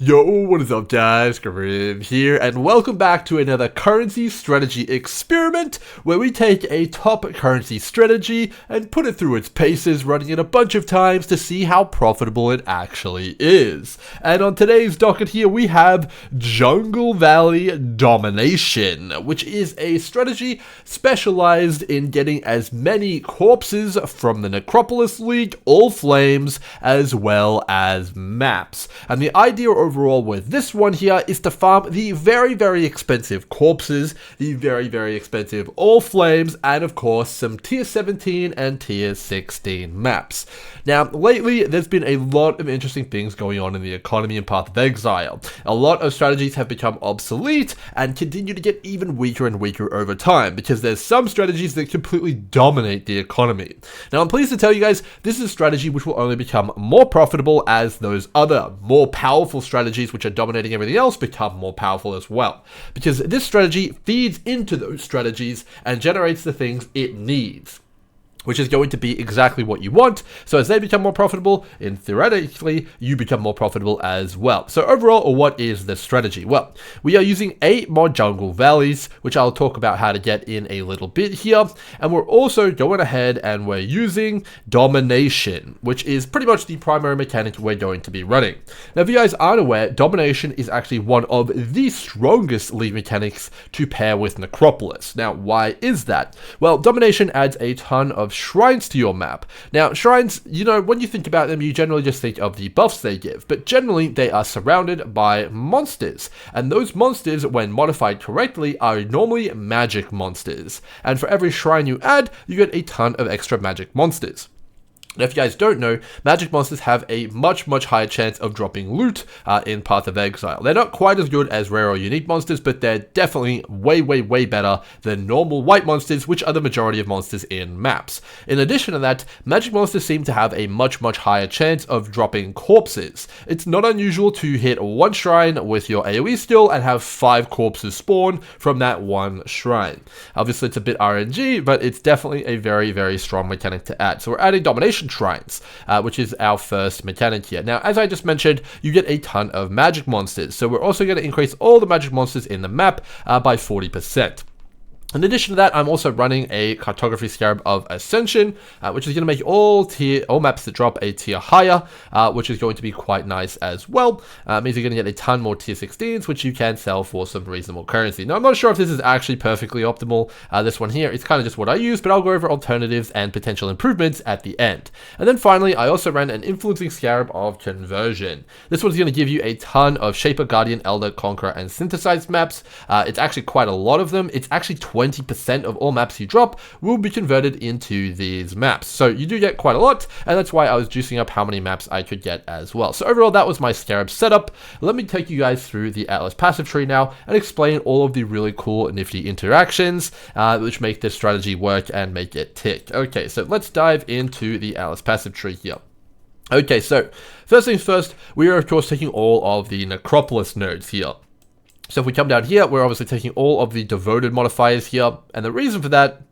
Yo, what is up guys, Grimro here, and welcome back to another currency strategy experiment, where we take a top currency strategy and put it through its paces, running it a bunch of times to see how profitable it actually is. And on today's docket here, we have Jungle Valley Domination, which is a strategy specialized in getting as many corpses from the Necropolis League, Allflames, as well as maps. And the idea overall with this one here is to farm the very expensive corpses, the very expensive Allflames, and of course some tier 17 and tier 16 maps. Now lately there's been a lot of interesting things going on in the economy in Path of Exile. A lot of strategies have become obsolete and continue to get even weaker and weaker over time, because there's some strategies that completely dominate the economy. Now I'm pleased to tell you guys, this is a strategy which will only become more profitable as those other more powerful strategies which are dominating everything else become more powerful as well, because this strategy feeds into those strategies and generates the things it needs, which is going to be exactly what you want. So as they become more profitable, theoretically, you become more profitable as well. So overall, what is the strategy? Well, we are using 8 more jungle valleys, which I'll talk about how to get in a little bit here. And we're also going ahead and we're using Domination, which is pretty much the primary mechanic we're going to be running. Now, if you guys aren't aware, Domination is actually one of the strongest league mechanics to pair with Necropolis. Now, why is that? Well, Domination adds a ton of shrines to your map. Now, shrines, you know, when you think about them, you generally just think of the buffs they give, but generally they are surrounded by monsters, and those monsters, when modified correctly, are normally magic monsters, and for every shrine you add, you get a ton of extra magic monsters. Now, if you guys don't know, magic monsters have a much higher chance of dropping loot in Path of Exile. They're not quite as good as rare or unique monsters, but they're definitely way better than normal white monsters, which are the majority of monsters in maps. In addition to that, magic monsters seem to have a much higher chance of dropping corpses. It's not unusual to hit one shrine with your AoE skill and have 5 corpses spawn from that one shrine. Obviously, it's a bit RNG, but it's definitely a very strong mechanic to add. So we're adding Domination shrines, which is our first mechanic here. Now, as I just mentioned, you get a ton of magic monsters, so we're also going to increase all the magic monsters in the map by 40%. In addition to that, I'm also running a Cartography Scarab of Ascension, which is going to make all maps that drop a tier higher, which is going to be quite nice as well. Means you're going to get a ton more tier 16s, which you can sell for some reasonable currency. Now, I'm not sure if this is actually perfectly optimal. This one here, it's kind of just what I use, but I'll go over alternatives and potential improvements at the end. And then finally, I also ran an Influencing Scarab of Conversion. This one's going to give you a ton of Shaper, Guardian, Elder, Conqueror, and Synthesized maps. It's actually quite a lot of them. It's actually 20% of all maps you drop will be converted into these maps. So you do get quite a lot, and that's why I was juicing up how many maps I could get as well. So overall, that was my Scarab setup. Let me take you guys through the Atlas passive tree now and explain all of the really cool nifty interactions which make this strategy work and make it tick. Okay, so let's dive into the Atlas passive tree here. Okay, so first things first, we are of course taking all of the Necropolis nodes here. So if we come down here, we're obviously taking all of the devoted modifiers here, and the reason for that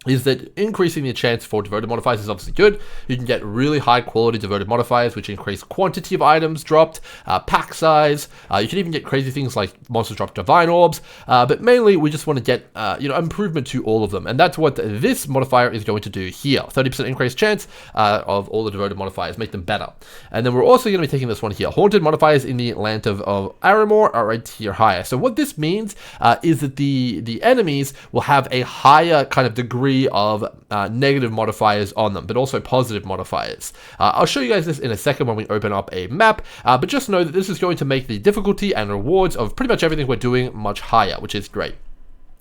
is that increasing the chance for devoted modifiers is obviously good. You can get really high quality devoted modifiers, which increase quantity of items dropped, pack size. You can even get crazy things like monsters drop divine orbs, but mainly we just want to get improvement to all of them, and that's what this modifier is going to do here. 30% increased chance of all the devoted modifiers, make them better. And then we're also going to be taking this one here. Haunted modifiers in the land of Aramor are a tier higher. So what this means is that the enemies will have a higher kind of degree of negative modifiers on them, but also positive modifiers. I'll show you guys this in a second when we open up a map, but just know that this is going to make the difficulty and rewards of pretty much everything we're doing much higher, which is great.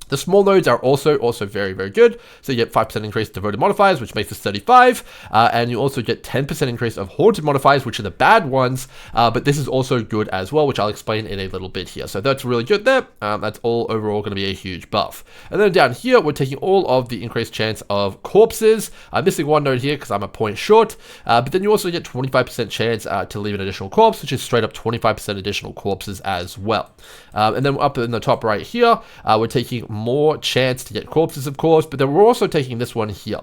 The small nodes are also very good. So you get 5% increase devoted modifiers, which makes this 35, and you also get 10% increase of haunted modifiers, which are the bad ones, but this is also good as well, which I'll explain in a little bit here. So that's really good there. That's all overall going to be a huge buff. And then down here, we're taking all of the increased chance of corpses. I'm missing one node here because I'm a point short, but then you also get 25% chance to leave an additional corpse, which is straight up 25% additional corpses as well. And then up in the top right here, we're taking more chance to get corpses, of course, but then we're also taking this one here.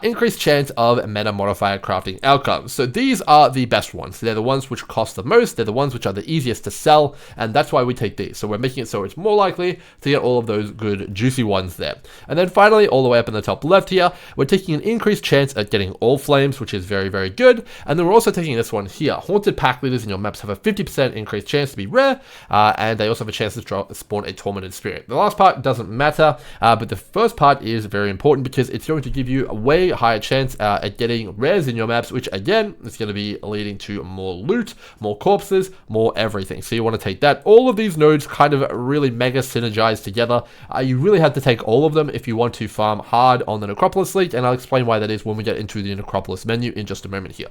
Increased chance of meta modifier crafting outcomes. So these are the best ones. They're the ones which cost the most. They're the ones which are the easiest to sell, and that's why we take these. So we're making it so it's more likely to get all of those good juicy ones there. And then finally, all the way up in the top left here, we're taking an increased chance at getting Allflames, which is very, very good. And then we're also taking this one here. Haunted pack leaders in your maps have a 50% increased chance to be rare, and they also have a chance to spawn a tormented spirit. The last part doesn't matter, but the first part is very important because it's going to give you a way higher chance at getting rares in your maps, which again is going to be leading to more loot, more corpses, more everything. So you want to take that. All of these nodes kind of really mega synergize together. You really have to take all of them if you want to farm hard on the Necropolis League, and I'll explain why that is when we get into the Necropolis menu in just a moment here.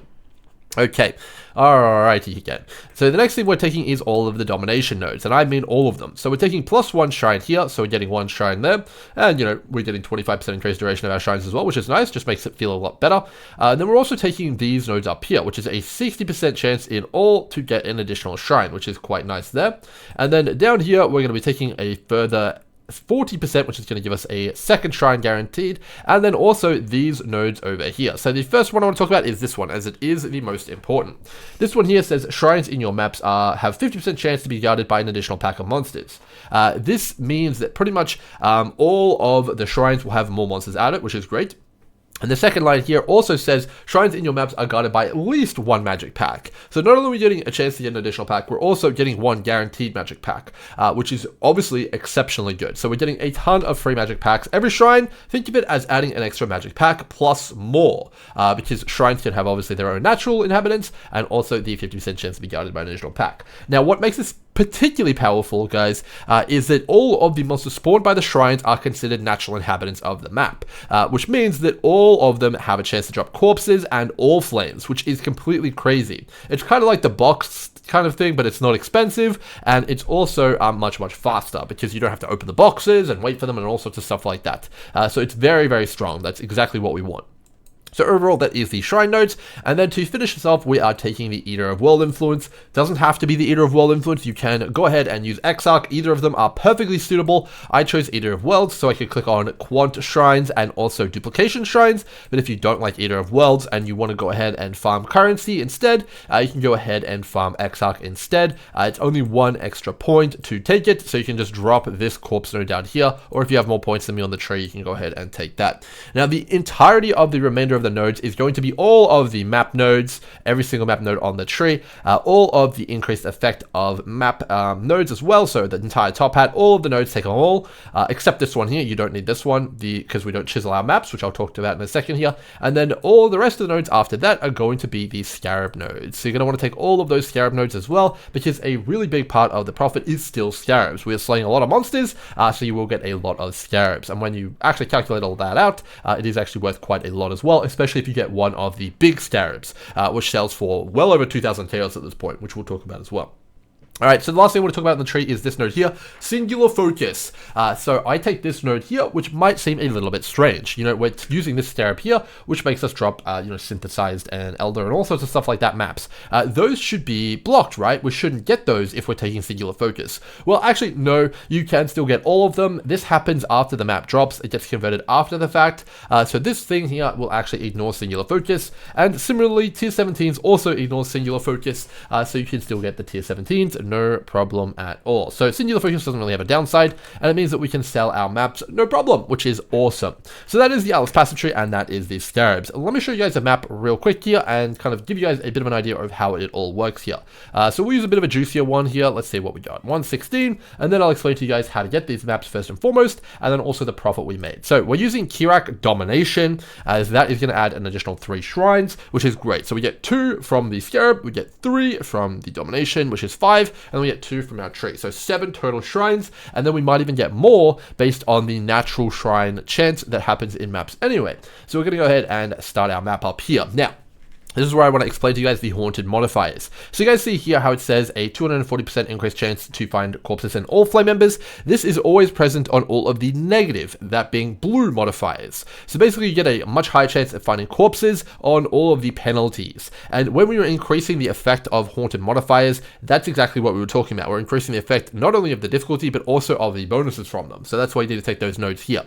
Okay, alrighty again. So the next thing we're taking is all of the domination nodes, and I mean all of them. So we're taking +1 shrine here, so we're getting 1 shrine there, and we're getting 25% increased duration of our shrines as well, which is nice, just makes it feel a lot better. And then we're also taking these nodes up here, which is a 60% chance in all to get an additional shrine, which is quite nice there. And then down here, we're going to be taking a further 40%, which is going to give us a second shrine guaranteed, and then also these nodes over here. So the first one I want to talk about is this one, as it is the most important. This one here says shrines in your maps have 50% chance to be guarded by an additional pack of monsters. This means that pretty much all of the shrines will have more monsters added, which is great. And the second line here also says shrines in your maps are guarded by at least 1 magic pack. So not only are we getting a chance to get an additional pack, we're also getting 1 guaranteed magic pack, which is obviously exceptionally good. So we're getting a ton of free magic packs. Every shrine, think of it as adding an extra magic pack plus more, because shrines can have obviously their own natural inhabitants and also the 50% chance to be guarded by an additional pack. Now, what makes this particularly powerful, guys, is that all of the monsters spawned by the shrines are considered natural inhabitants of the map, which means that all of them have a chance to drop corpses and Allflames, which is completely crazy. It's kind of like the box kind of thing, but it's not expensive, and it's also much faster because you don't have to open the boxes and wait for them and all sorts of stuff like that. So it's very, very strong. That's exactly what we want. So overall, that is the shrine nodes, and then to finish this off, we are taking the Eater of World Influence. Doesn't have to be the Eater of World Influence. You can go ahead and use Exarch. Either of them are perfectly suitable. I chose Eater of Worlds, so I could click on Quant Shrines and also Duplication Shrines, but if you don't like Eater of Worlds and you want to go ahead and farm currency instead, you can go ahead and farm Exarch instead. It's only 1 extra point to take it, so you can just drop this corpse node down here, or if you have more points than me on the tree, you can go ahead and take that. Now, the entirety of the remainder of the nodes is going to be all of the map nodes, every single map node on the tree, all of the increased effect of map nodes as well, so the entire top hat, all of the nodes take them all, except this one here. You don't need this one because we don't chisel our maps, which I'll talk about in a second here, and then all the rest of the nodes after that are going to be the Scarab nodes. So you're going to want to take all of those Scarab nodes as well, because a really big part of the profit is still Scarabs. We are slaying a lot of monsters, so you will get a lot of Scarabs, and when you actually calculate all that out, it is actually worth quite a lot as well, especially if you get one of the big Scarabs, which sells for well over 2,000 tails at this point, which we'll talk about as well. Alright, so the last thing I want to talk about in the tree is this node here, Singular Focus. So I take this node here, which might seem a little bit strange. We're using this Scarab here, which makes us drop, Synthesized and Elder and all sorts of stuff like that maps. Those should be blocked, right? We shouldn't get those if we're taking Singular Focus. Well, actually, no, you can still get all of them. This happens after the map drops. It gets converted after the fact. So this thing here will actually ignore Singular Focus. And similarly, Tier 17s also ignore Singular Focus, so you can still get the Tier 17s. No problem at all. So Singular Focus doesn't really have a downside, and it means that we can sell our maps no problem, which is awesome. So that is the Atlas Passage, and that is the Scarabs. Let me show you guys a map real quick here and kind of give you guys a bit of an idea of how it all works here. So we'll use a bit of a juicier one here. Let's see what we got. 116, and then I'll explain to you guys how to get these maps first and foremost, and then also the profit we made. So we're using Kirac Domination, as that is going to add an additional 3 shrines, which is great. So we get 2 from the Scarab, we get 3 from the Domination, which is 5, and we get 2 from our tree. So 7 total shrines, and then we might even get more based on the natural shrine chance that happens in maps anyway. So we're going to go ahead and start our map up here. Now, This is where I want to explain to you guys the haunted modifiers. So you guys see here how it says a 240% increased chance to find Corpses and Allflame members. This is always present on all of the negative, that being blue modifiers. So basically you get a much higher chance of finding corpses on all of the penalties. And when we were increasing the effect of haunted modifiers, that's exactly what we were talking about. We're increasing the effect not only of the difficulty, but also of the bonuses from them. So that's why you need to take those notes here.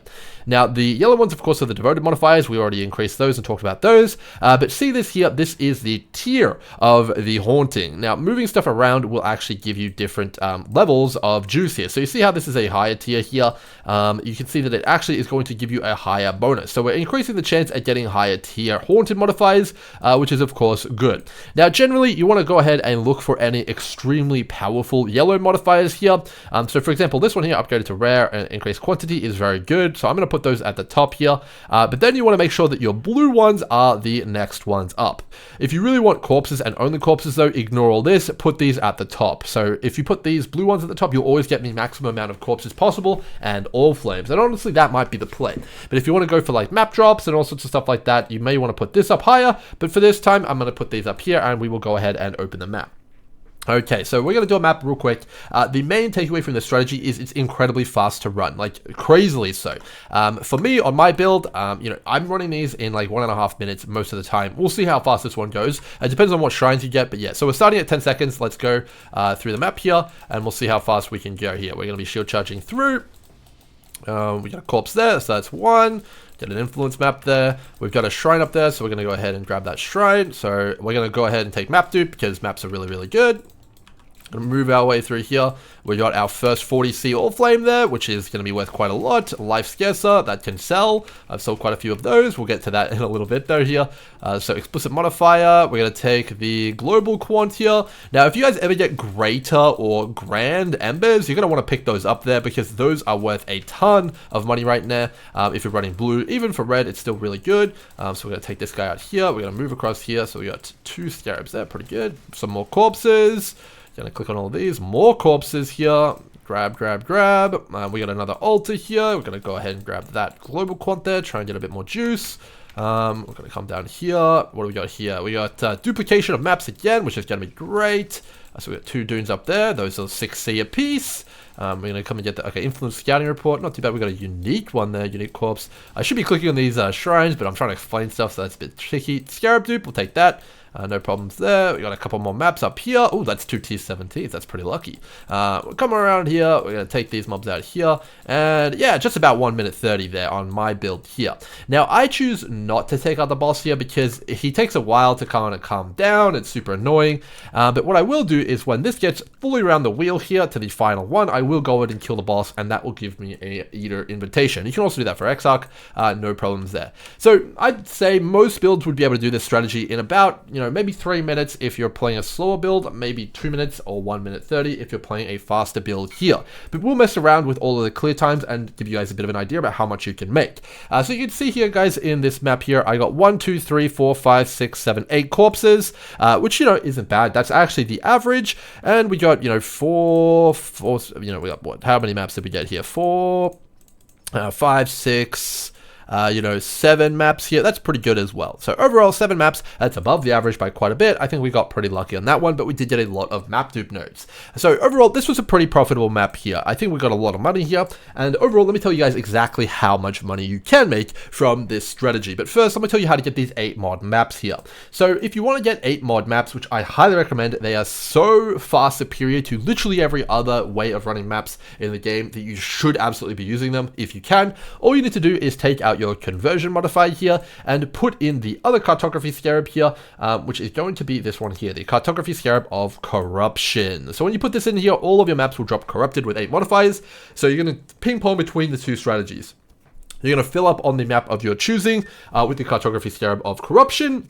Now the yellow ones, of course, are the devoted modifiers. We already increased those and talked about those. But see this here, this is the tier of the haunting. Now, moving stuff around will actually give you different levels of juice here. So you see how this is a higher tier here. You can see that it actually is going to give you a higher bonus. So we're increasing the chance at getting higher tier haunted modifiers, which is of course good. Now, generally, you want to go ahead and look for any extremely powerful yellow modifiers here. So for example, this one here, upgraded to rare and increased quantity, is very good. So I'm going to put those at the top here. But then you want to make sure that your blue ones are the next ones up. If you really want corpses and only corpses though, ignore all this, put these at the top. So if you put these blue ones at the top, you'll always get the maximum amount of corpses possible and all flames. And honestly, that might be the play. But if you want to go for like map drops and all sorts of stuff like that, you may want to put this up higher. But for this time, I'm going to put these up here and we will go ahead and open the map. Okay, so we're going to do a map real quick. The main takeaway from the strategy is it's incredibly fast to run, like crazily so. For me, on my build, you know, I'm running these in like 1.5 minutes most of the time. We'll see how fast this one goes. It depends on what shrines you get, but yeah. So we're starting at 10 seconds. Let's go through the map here, and we'll see how fast we can go here. We're going to be shield charging through. We got a corpse there, so that's one. Get an influence map there. We've got a shrine up there, so we're going to go ahead and grab that shrine. So we're going to go ahead and take map dupe because maps are really, really good. Gonna move our way through here. We got our first 40C Allflame there, which is going to be worth quite a lot. Life Scarcer, that can sell. I've sold quite a few of those. We'll get to that in a little bit though here. So explicit modifier, we're going to take the global quant here. Now, if you guys ever get greater or grand embers, you're going to want to pick those up there because those are worth a ton of money right now. If you're running blue, even for red, it's still really good. So we're going to take this guy out here. We're going to move across here. So we got 2 Scarabs there, pretty good. Some more corpses. Gonna click on all of these, more corpses here, grab. We got another altar here. We're gonna go ahead and grab that global quant there, try and get a bit more juice. We're gonna come down here. What do we got here? We got duplication of maps again, which is gonna be great. So we got 2 dunes up there. Those are 6C a piece. We're gonna come and get the influence scouting report. Not too bad. We got a unique one there, unique corpse. I should be clicking on these shrines, but I'm trying to explain stuff, so that's a bit tricky. Scarab dupe, we'll take that. No problems there. We got a couple more maps up here. Oh, that's 2 T17s. That's pretty lucky. We'll come around here. We're going to take these mobs out here. And yeah, just about 1 minute 30 there on my build here. Now, I choose not to take out the boss here because he takes a while to kind of calm down. It's super annoying. But what I will do is when this gets fully around the wheel here to the final one, I will go ahead and kill the boss, and that will give me a Eater invitation. You can also do that for Exarch. No problems there. So I'd say most builds would be able to do this strategy in about, you know, maybe 3 minutes if you're playing a slower build, maybe 2 minutes or 1 minute 30 if you're playing a faster build here. But we'll mess around with all of the clear times and give you guys a bit of an idea about how much you can make. So you can see here, guys, in this map here, I got 1, 2, 3, 4, 5, 6, 7, 8 corpses, which, you know, isn't bad. That's actually the average. And we got, you know, four, you know, we got what? How many maps did we get here? 4, 5, 6, you know, 7 maps here. That's pretty good as well. So overall, 7 maps, that's above the average by quite a bit. I think we got pretty lucky on that one, but we did get a lot of map dupe nodes. So overall, this was a pretty profitable map here. I think we got a lot of money here. And overall, let me tell you guys exactly how much money you can make from this strategy. But first, let me tell you how to get these 8 mod maps here. So if you want to get 8 mod maps, which I highly recommend, they are so far superior to literally every other way of running maps in the game that you should absolutely be using them if you can. All you need to do is take out your conversion modifier here and put in the other cartography scarab here, which is going to be this one here, the cartography scarab of corruption. So when you put this in here, all of your maps will drop corrupted with 8 modifiers. So you're going to ping pong between the 2 strategies. You're going to fill up on the map of your choosing with the cartography scarab of corruption.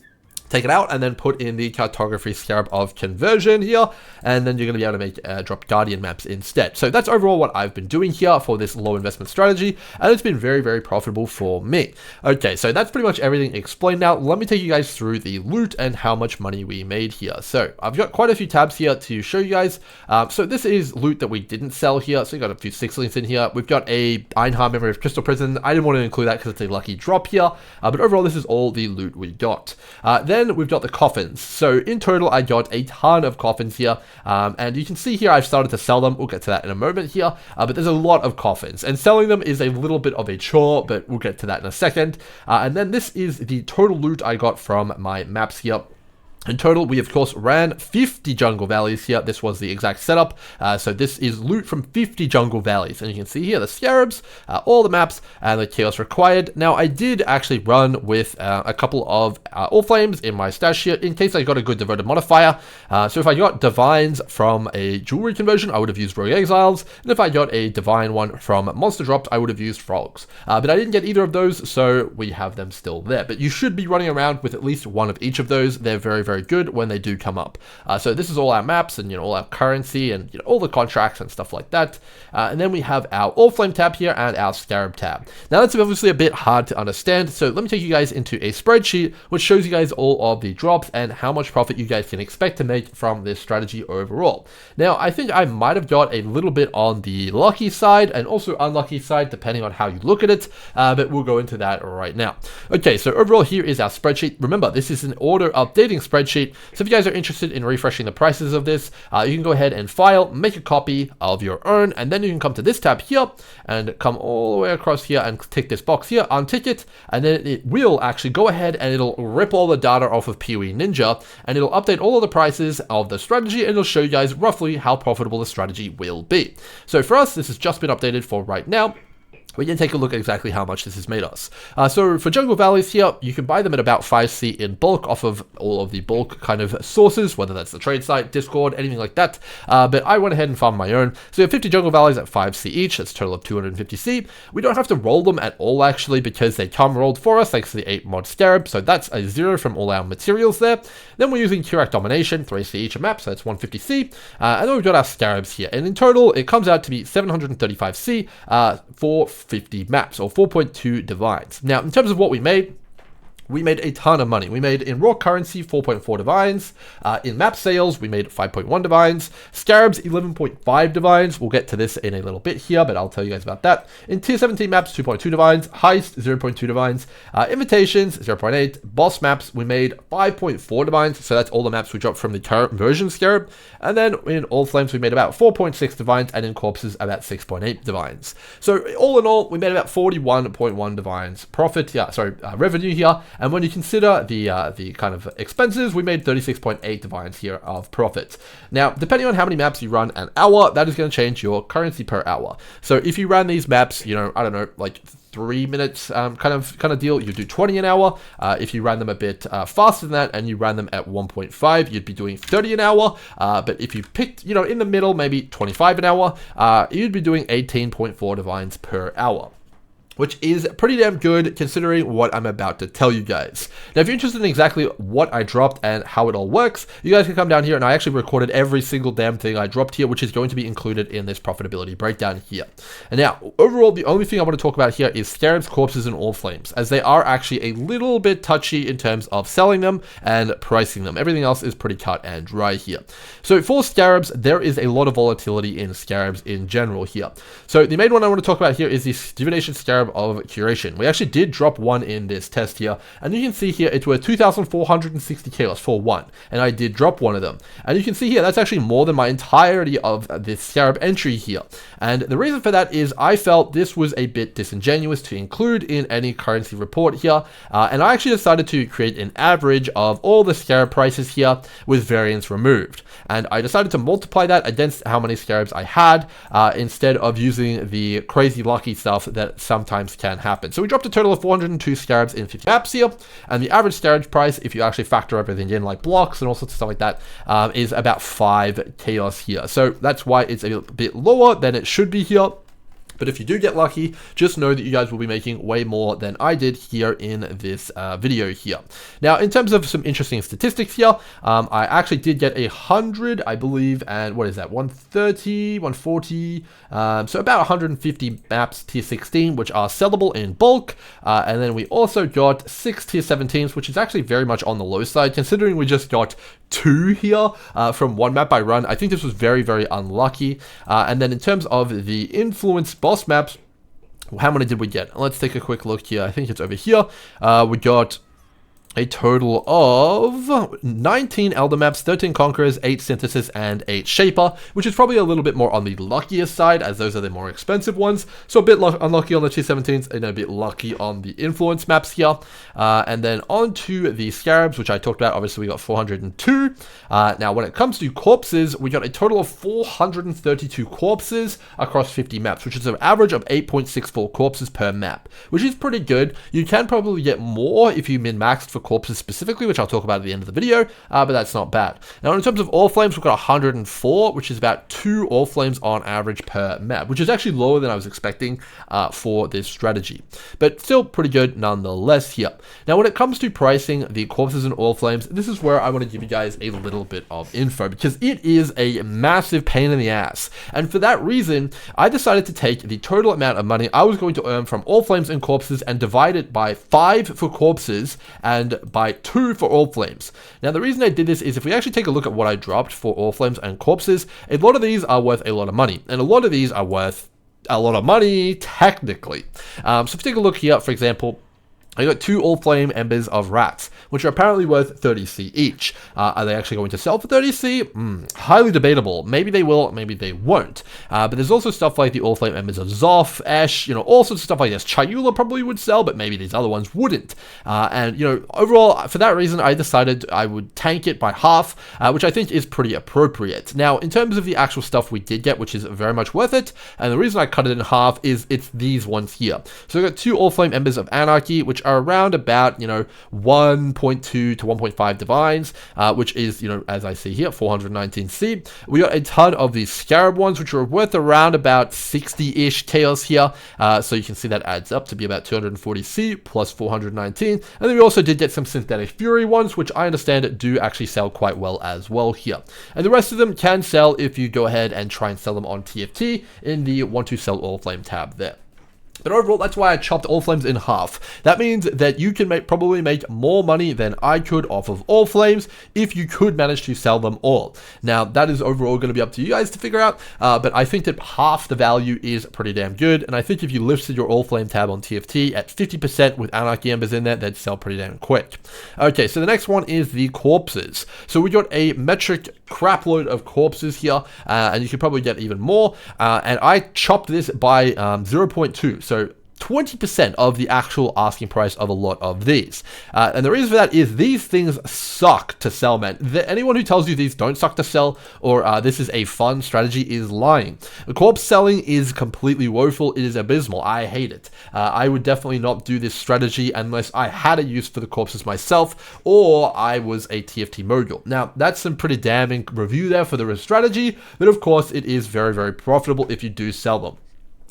Take it out and then put in the cartography scarab of conversion here, and then you're going to be able to make drop guardian maps instead. So that's overall what I've been doing here for this low investment strategy, and it's been very, very profitable for me. Okay, so that's pretty much everything explained now. Let me take you guys through the loot and how much money we made here. So I've got quite a few tabs here to show you guys. So this is loot that we didn't sell here. So you got a few 6-links in here. We've got a Einhard Memory of Crystal Prison. I didn't want to include that because it's a lucky drop here, but overall this is all the loot we got. Then then we've got the coffins. So in total, I got a ton of coffins here. And you can see here, I've started to sell them. We'll get to that in a moment here. But there's a lot of coffins. And selling them is a little bit of a chore, but we'll get to that in a second. And then this is the total loot I got from my maps here. In total, we of course ran 50 jungle valleys here. This was the exact setup. So this is loot from 50 jungle valleys. And you can see here the Scarabs, all the maps, and the chaos required. Now, I did actually run with a couple of Allflames in my stash here in case I got a good devoted modifier. So if I got divines from a jewelry conversion, I would have used Rogue Exiles. And if I got a divine one from monster drops, I would have used frogs. But I didn't get either of those, so we have them still there. But you should be running around with at least one of each of those. They're very, very good when they do come up. So this is all our maps and all our currency and all the contracts and stuff like that. And then we have our Allflame tab here and our Scarab tab. Now that's obviously a bit hard to understand, so let me take you guys into a spreadsheet which shows you guys all of the drops and how much profit you guys can expect to make from this strategy overall. Now I think I might have got a little bit on the lucky side and also unlucky side depending on how you look at it, but we'll go into that right now. Okay, so overall here is our spreadsheet. Remember, this is an order updating spreadsheet. So if you guys are interested in refreshing the prices of this, you can go ahead and file, make a copy of your own, and then you can come to this tab here and come all the way across here and tick this box here, untick it, and then it will actually go ahead and it'll rip all the data off of PoE Ninja, and it'll update all of the prices of the strategy, and it'll show you guys roughly how profitable the strategy will be. So for us, this has just been updated for right now. We can take a look at exactly how much this has made us. So for jungle valleys here, you can buy them at about 5C in bulk off of all of the bulk kind of sources, whether that's the trade site, Discord, anything like that. But I went ahead and farmed my own. So you have 50 jungle valleys at 5C each. That's a total of 250C. We don't have to roll them at all actually because they come rolled for us thanks to the 8 mod Scarab. So that's a 0 from all our materials there. Then we're using Kirac Domination, 3C each a map, so that's 150C. And then we've got our Scarabs here. And in total, it comes out to be 735C for 50 maps or 4.2 divines. Now, in terms of what we made a ton of money. We made in raw currency 4.4 divines. In map sales, we made 5.1 divines. Scarabs, 11.5 divines. We'll get to this in a little bit here, but I'll tell you guys about that. In tier 17 maps, 2.2 divines. Heist, 0.2 divines. Invitations, 0.8. Boss maps, we made 5.4 divines. So that's all the maps we dropped from the current version Scarab. And then in Allflames, we made about 4.6 divines. And in Corpses, about 6.8 divines. So all in all, we made about 41.1 divines profit. Revenue here. And when you consider the kind of expenses, we made 36.8 divines here of profit. Now, depending on how many maps you run an hour, that is going to change your currency per hour. So if you ran these maps, I don't know, like 3 minutes kind of deal, you do 20 an hour. If you ran them a bit faster than that and you ran them at 1.5, you'd be doing 30 an hour. But if you picked, in the middle, maybe 25 an hour, you'd be doing 18.4 divines per hour, which is pretty damn good considering what I'm about to tell you guys. Now, if you're interested in exactly what I dropped and how it all works, you guys can come down here, and I actually recorded every single damn thing I dropped here, which is going to be included in this profitability breakdown here. And now, overall, the only thing I want to talk about here is Scarabs, Corpses, and Allflames, as they are actually a little bit touchy in terms of selling them and pricing them. Everything else is pretty cut and dry here. So for Scarabs, there is a lot of volatility in Scarabs in general here. So the main one I want to talk about here is the Divination Scarab of Curation. We actually did drop one in this test here, and you can see here it were 2,460 chaos for one, and I did drop one of them. And you can see here that's actually more than my entirety of this Scarab entry here. And the reason for that is I felt this was a bit disingenuous to include in any currency report here, and I actually decided to create an average of all the Scarab prices here with variance removed. And I decided to multiply that against how many Scarabs I had instead of using the crazy lucky stuff that sometimes can happen. So we dropped a total of 402 Scarabs in 50 maps here, and the average Scarab price, if you actually factor everything in like blocks and all sorts of stuff like that, is about 5 chaos here. So that's why it's a bit lower than it should be here. But if you do get lucky, just know that you guys will be making way more than I did here in this video here. Now, in terms of some interesting statistics here, I actually did get 100, I believe, and what is that, 130, 140, so about 150 maps tier 16, which are sellable in bulk. And then we also got 6 tier 17s, which is actually very much on the low side, considering we just got 2 here from one map I run. I think this was very, very unlucky. And then in terms of the influence boss maps, how many did we get? Let's take a quick look here. I think it's over here. We got a total of 19 Elder Maps, 13 Conquerors, 8 Synthesis, and 8 Shaper, which is probably a little bit more on the luckier side, as those are the more expensive ones. So a bit unlucky on the T17s, and a bit lucky on the Influence maps here. And then on to the Scarabs, which I talked about. Obviously, we got 402. Now, when it comes to Corpses, we got a total of 432 Corpses across 50 maps, which is an average of 8.64 Corpses per map, which is pretty good. You can probably get more if you min-maxed for Corpses specifically, which I'll talk about at the end of the video, but that's not bad. Now, in terms of Allflames, we've got 104, which is about 2 Allflames on average per map, which is actually lower than I was expecting for this strategy, but still pretty good nonetheless here. Now, when it comes to pricing the Corpses and Allflames, this is where I want to give you guys a little bit of info, because it is a massive pain in the ass, and for that reason, I decided to take the total amount of money I was going to earn from Allflames and Corpses and divide it by 5 for Corpses and by 2 for Allflames. Now, the reason I did this is if we actually take a look at what I dropped for Allflames and Corpses, a lot of these are worth a lot of money, and a lot of these are worth a lot of money, technically. So if you take a look here, for example, I got 2 Allflame Embers of Rats, which are apparently worth 30C each. Are they actually going to sell for 30C? Highly debatable. Maybe they will, maybe they won't. But there's also stuff like the Allflame Embers of Zoth, Esh, all sorts of stuff like this. Chayula probably would sell, but maybe these other ones wouldn't. And, overall, for that reason, I decided I would tank it by half, which I think is pretty appropriate. Now, in terms of the actual stuff we did get, which is very much worth it, and the reason I cut it in half is it's these ones here. So I got 2 Allflame Embers of Anarchy, which are around about 1.2 to 1.5 divines, which is as I see here, 419C. We got a ton of these Scarab ones, which are worth around about 60-ish chaos here, so you can see that adds up to be about 240C plus 419. And then we also did get some Synthetic Fury ones, which I understand do actually sell quite well as well here, and the rest of them can sell if you go ahead and try and sell them on TFT in the want to sell Allflame tab there. But overall, that's why I chopped Allflames in half. That means that you can probably make more money than I could off of Allflames if you could manage to sell them all. Now, that is overall going to be up to you guys to figure out, but I think that half the value is pretty damn good, and I think if you lifted your Allflame tab on TFT at 50% with Anarchy Embers in there, they'd sell pretty damn quick. Okay, so the next one is the Corpses. So we got a metric crapload of Corpses here, and you could probably get even more, and I chopped this by 0.2. So 20% of the actual asking price of a lot of these. And the reason for that is these things suck to sell, man. Anyone who tells you these don't suck to sell or this is a fun strategy is lying. The corpse selling is completely woeful. It is abysmal. I hate it. I would definitely not do this strategy unless I had a use for the corpses myself or I was a TFT mogul. Now, that's some pretty damning review there for the strategy, but of course it is very, very profitable if you do sell them.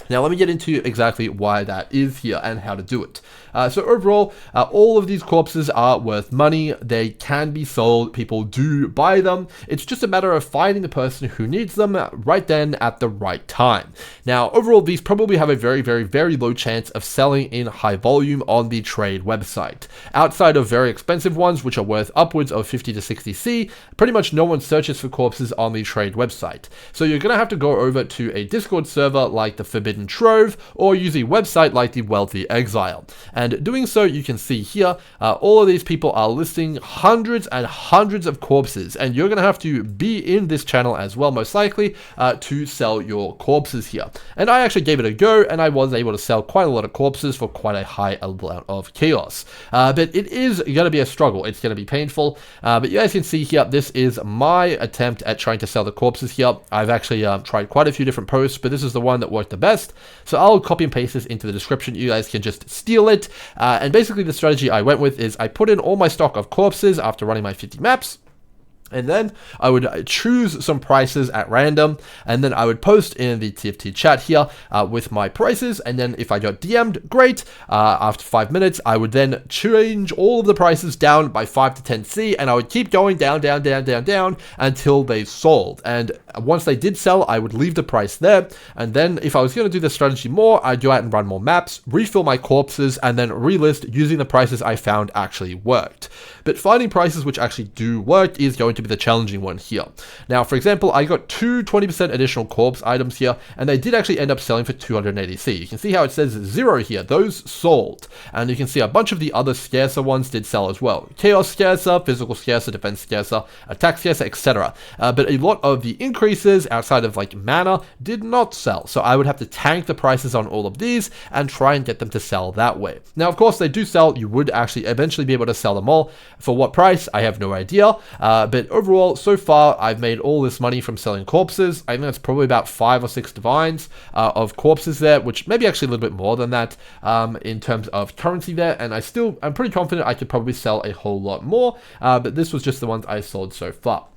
Now, let me get into exactly why that is here and how to do it. So overall, all of these corpses are worth money. They can be sold. People do buy them. It's just a matter of finding the person who needs them right then at the right time. Now, overall, these probably have a very, very, very low chance of selling in high volume on the trade website. Outside of very expensive ones, which are worth upwards of 50 to 60C, pretty much no one searches for corpses on the trade website. So you're going to have to go over to a Discord server like the Forbidden Trove or use a website like the Wealthy Exile. And doing so, you can see here, all of these people are listing hundreds and hundreds of corpses, and you're going to have to be in this channel as well, most likely, to sell your corpses here. And I actually gave it a go, and I was able to sell quite a lot of corpses for quite a high amount of chaos. But it is going to be a struggle. It's going to be painful. But you guys can see here, this is my attempt at trying to sell the corpses here. I've actually tried quite a few different posts, but this is the one that worked the best. So I'll copy and paste this into the description. You guys can just steal it. And basically the strategy I went with is I put in all my stock of corpses after running my 50 maps. And then I would choose some prices at random, and then I would post in the TFT chat here with my prices, and then if I got DM'd, great. After 5 minutes, I would then change all of the prices down by 5 to 10C, and I would keep going down, down, down, down, down until they sold. And once they did sell, I would leave the price there, and then if I was going to do this strategy more, I'd go out and run more maps, refill my corpses, and then relist using the prices I found actually worked. But finding prices which actually do work is going to to be the challenging one here. Now, for example, I got two 20% additional corpse items here, and they did actually end up selling for 280C. You can see how it says 0 here. Those sold. And you can see a bunch of the other scarcer ones did sell as well. Chaos scarcer, physical scarcer, defense scarcer, attack scarcer, etc. But a lot of the increases outside of like mana did not sell. So I would have to tank the prices on all of these and try and get them to sell that way. Now, of course, they do sell. You would actually eventually be able to sell them all. For what price? I have no idea. But overall, so far, I've made all this money from selling corpses. I think that's probably about 5 or 6 divines of corpses there, which maybe actually a little bit more than that in terms of currency there. And I'm pretty confident I could probably sell a whole lot more. But this was just the ones I sold so far.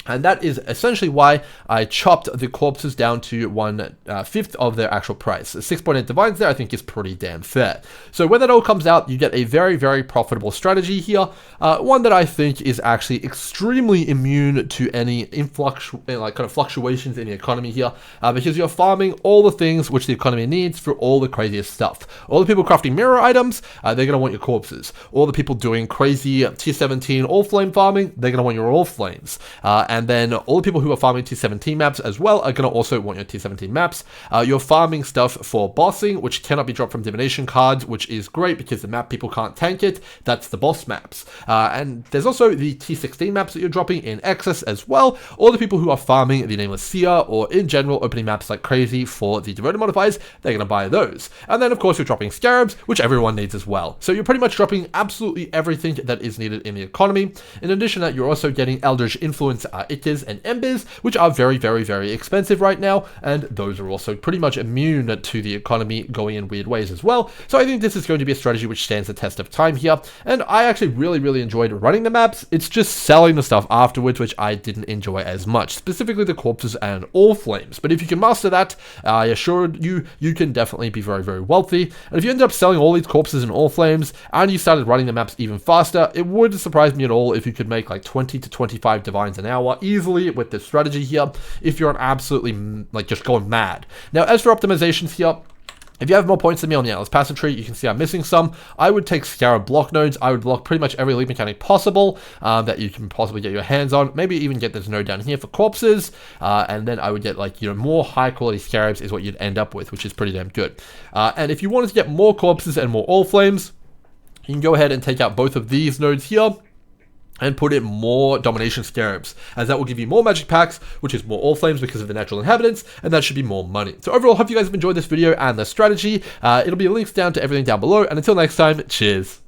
And that is essentially why I chopped the corpses down to 1/5 of their actual price. 6.8 divines there, I think, is pretty damn fair. So when that all comes out, you get a very, very profitable strategy here. One that I think is actually extremely immune to any fluctuations in the economy here, because you're farming all the things which the economy needs for all the craziest stuff. All the people crafting mirror items, they're going to want your corpses. All the people doing crazy tier 17 all-flame farming, they're going to want your all-flames. And then all the people who are farming tier 17 maps as well are going to also want your tier 17 maps. You're farming stuff for bossing, which cannot be dropped from Domination cards, which is great because the map people can't tank it. That's the boss maps. And there's also the tier 16 maps that you're dropping in excess as well. All the people who are farming the Nameless Seer or in general opening maps like crazy for the Devoted modifiers, they're going to buy those. And then of course you're dropping Scarabs, which everyone needs as well. So you're pretty much dropping absolutely everything that is needed in the economy. In addition to that, you're also getting Eldritch Influence Ichors and Embers, which are very, very, very expensive right now, and those are also pretty much immune to the economy going in weird ways as well. So I think this is going to be a strategy which stands the test of time here, and I actually really, really enjoyed running the maps. It's just selling the stuff afterwards which I didn't enjoy as much, specifically the Corpses and Allflames. But if you can master that, I assure you, you can definitely be very, very wealthy. And if you end up selling all these Corpses and Allflames, and you started running the maps even faster, it wouldn't surprise me at all if you could make like 20 to 25 divines an hour easily with this strategy here, if you're absolutely like just going mad. Now, as for optimizations here, if you have more points than me on the Atlas passive tree, you can see I'm missing some. I would take Scarab block nodes. I would block pretty much every league mechanic possible that you can possibly get your hands on. Maybe even get this node down here for corpses. And then I would get like, more high quality Scarabs is what you'd end up with, which is pretty damn good. And if you wanted to get more corpses and more all flames, you can go ahead and take out both of these nodes here and put in more Domination Scarabs, as that will give you more magic packs, which is more Allflames because of the natural inhabitants, and that should be more money. So overall, hope you guys have enjoyed this video and the strategy. It'll be links down to everything down below, and until next time, cheers.